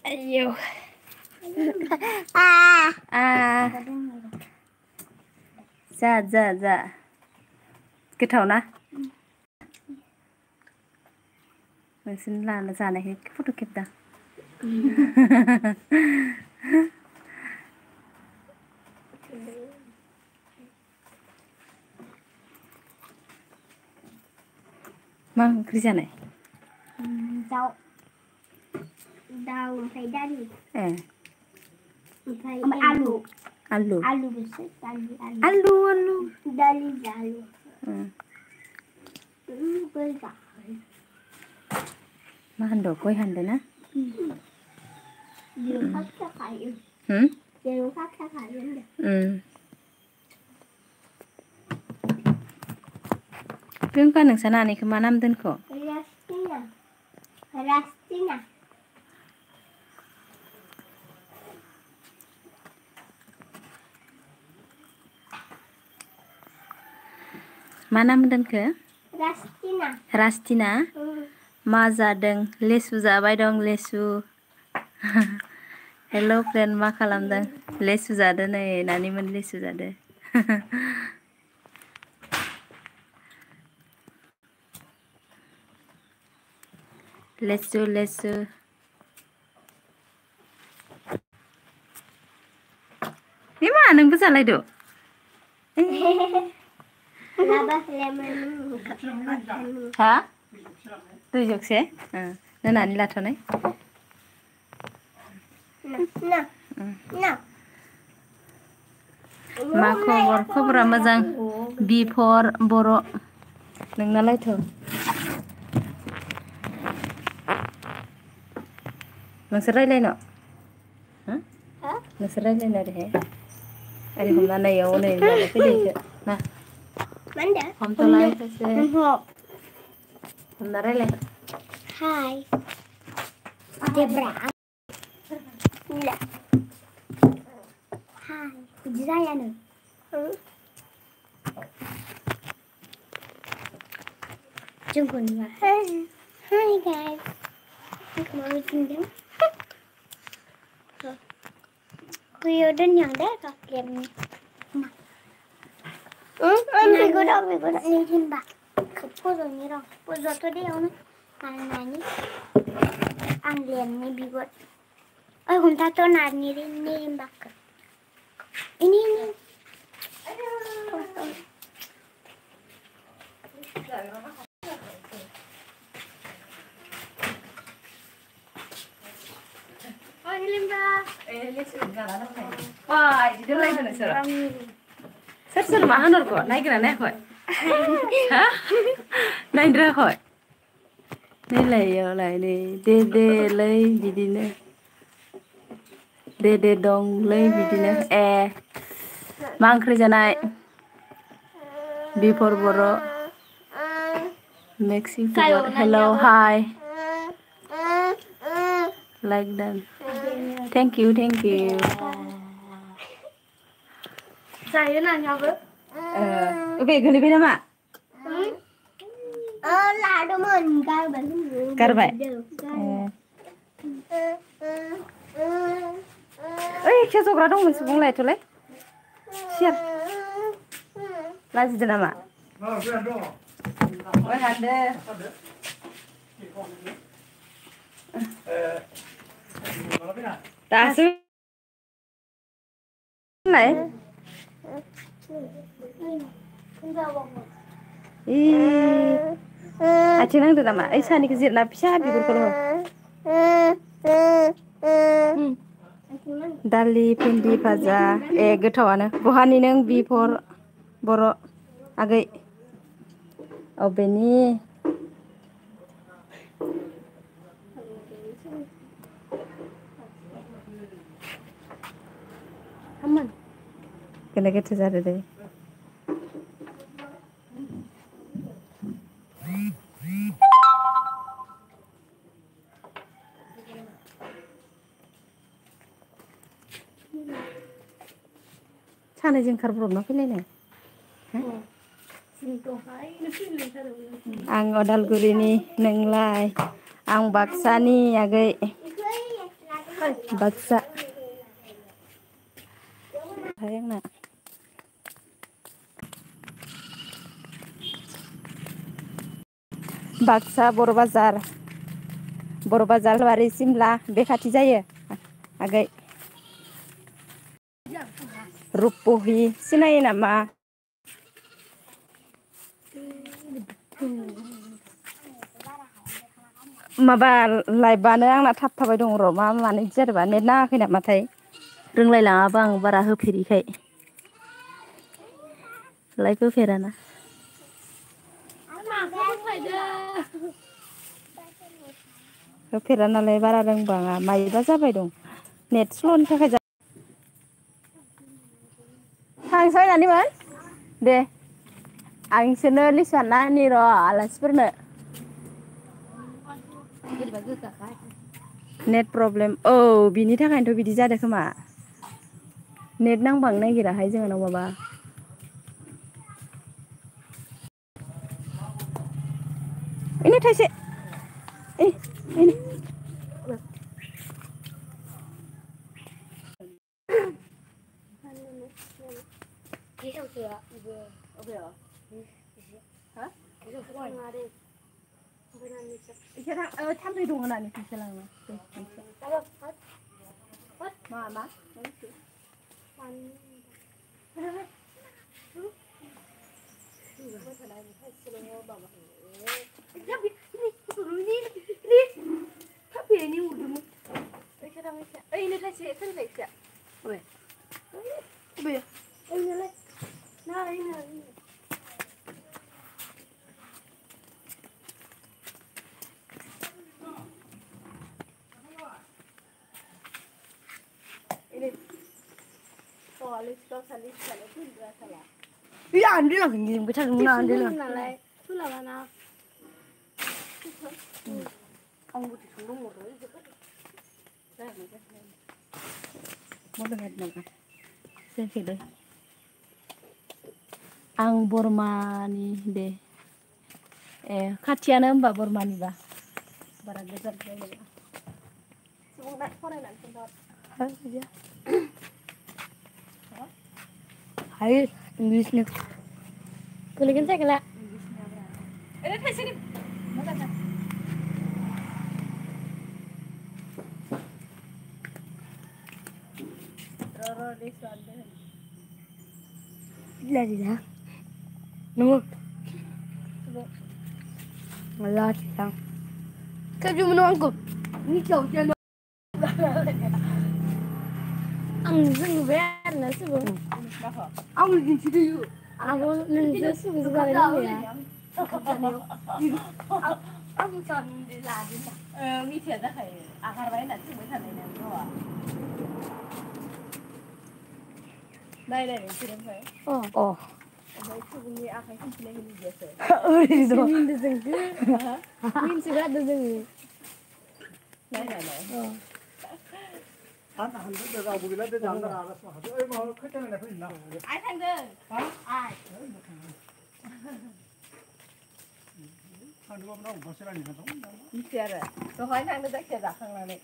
Ayo. जा गोथाव ना नोंसोरनि लाना जानायखाय फट' खेबदां मा ओंख्रि जानाय दाउ ओमफ्राय दालि ओमफ्राय आलु बेसो आलु दालि आलु मा होनदों गय हानदों ना Piyongka nोंसा नानिखौ मा नाम दोनखो रास्तिना मा नाम दोनखो रास्तिना मा जादों लेसु जाबाय दं लेसु हेल' फ्रेन्ड मा खालामदों लेसु जादो नै नानिमोन लेसु जादो लेसु मा नोंबो जालायदो हा दै जगसे नानि लाथ'नाय मा खबरा मोजां बिफर बर' नोंनालायथ' नोंसोर रायलायनो नोंसोर रायलायनो ओरैहाय ओरै हमना नायाव नै माबा फैदोंसो ना हमथ'लाय सासे हमना रायलाय Hi Debra Hi बिदि जायानो जोंखौ नुवा Hi guys जोंखौ माबायदि नुदों Kuyo dan yang deh kakek ni. Bigoda ni himba. Kepodo ni dong. Podo tu dia orang mana ni? Anglian ni bigot. Oh, kita tu nani ni himba. Ini. Wah, jadi lagi mana sih? Ser मा होनहरखो नायगोना नायाखै हा नायद्राखै नैलायलाय नै देलै बिदिनो दे दंलै बिदिनो मा ओंख्रि जानाय बिफर बर' मेक्सिको हेल' हाय like that thank you Saya nanya apa? Oke, golebai nama? Lado mengar Karbai. Saya jograh dong mesubung lah itu le. Siap. Lanjut nama. Oh, ada. Tasu. Này. Acing nang nama. Sani kezir na pisah bigur kalau. Dali pindi faza. Getawana. Bohani neng bifur boro agai. Oh beni. Aman. Kena kita cari deh. सानैजों खारब्रबना फैलायनाय आं अदालगुरिनि नोंलाय आं बाक्सानि आगै बाक्सा थाय आंना बाक्सा बर' बाजार बारि सिमला बे खाथि जायो आगै रुपहि सिनायो नामा माबा लाइभआनो आंना थाबथाबाय दं र' मा मानो बिदि जादोंबा नेट नाङाखै नामाथाय रोंलायलाङाबा आं बारा होफेरिखाय लाइभ होफेराना होफेरा नालाय बारा रोंबाङा मायोबा जाबाय दं नेट स्ल'नि थाखाय थांसै नानिमोन दे आं इसोरनो लिसारना होनि र' आलासिफोरनो नेट प्रब्लेम औ बिनि थाखायनोथ' बिदि जादों खोमा नेट नांबांनो नागिराहाय जोंहानाव माबा इनो थाइसे थाम्फै दङ होननानै फैसा लाङो मा Iya ande lah gini, kita nggak ande lah. Kamu butuh sulung mau dengar nggak? Saya kira. Ang Bormani deh. Katiana mbak Bormani bah. Barang besar kayaknya. Semua nak koran nak sendok. Aja. Hai, English nih. Kuliah saya kelak. Ini di sini. Mana kan? Roro di sana. Lagi dah. Nunggu. Malah siang. Kerja menunggu. Ni jauh jalan. Angin bear nasi bu. Aku di sini yuk. Aku nasi bu sekarang ni ya. Aku kan di lagi. Mi tiada hay. Akar lain nasi bu sana ni apa? Dah kirim hay. Oh. Itu bunyi akar itu ni biasa. Oh itu. Min tu sengke. Min sudah tu sengke. Dah. 한 대가 보기라 되지 않나 알았어. 어이 뭐 그때는 내가 있나. 아이 상들. 아이. 한 누가 나오고 버스라니까 좀. 이때래. 저 화이 상들 될 자. 상라네.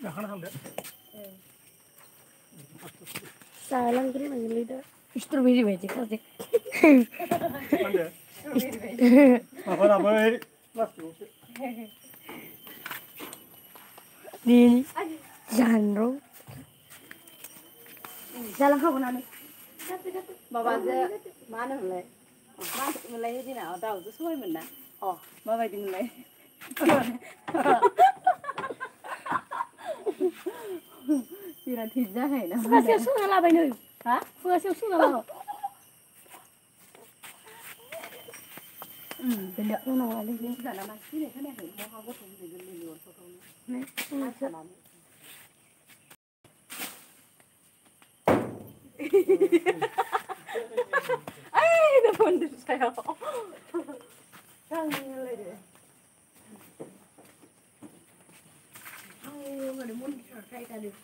야 하나 상대. 예. 사람 그리 많이 리더. 스트로베리 베지 가지. 안돼. 스트로베리 베지. 아빠나 뭐 라스트. Đi dàn rồi ra lăng không nào mà bà giờ má nó lấy má mình lấy thế nào đâu cứ xuôi mình nè mà vậy thì mình lấy thì là thịt ra hay nào vừa siêu xuống là vậy nữa hả vừa siêu xuống là bao cái lượng nó nào lên đến giờ là mà cái này phải mua hoa có thùng để mình luồn cho không này ai nó buồn được sao căng lên đi ai mà muốn khai ta được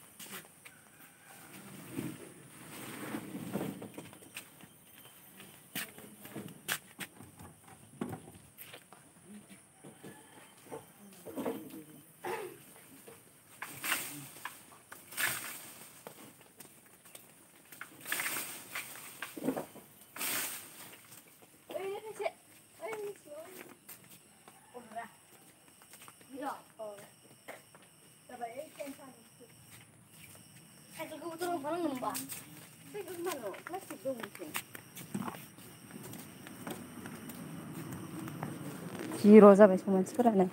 जिर' जाबाय मानसिफोरानो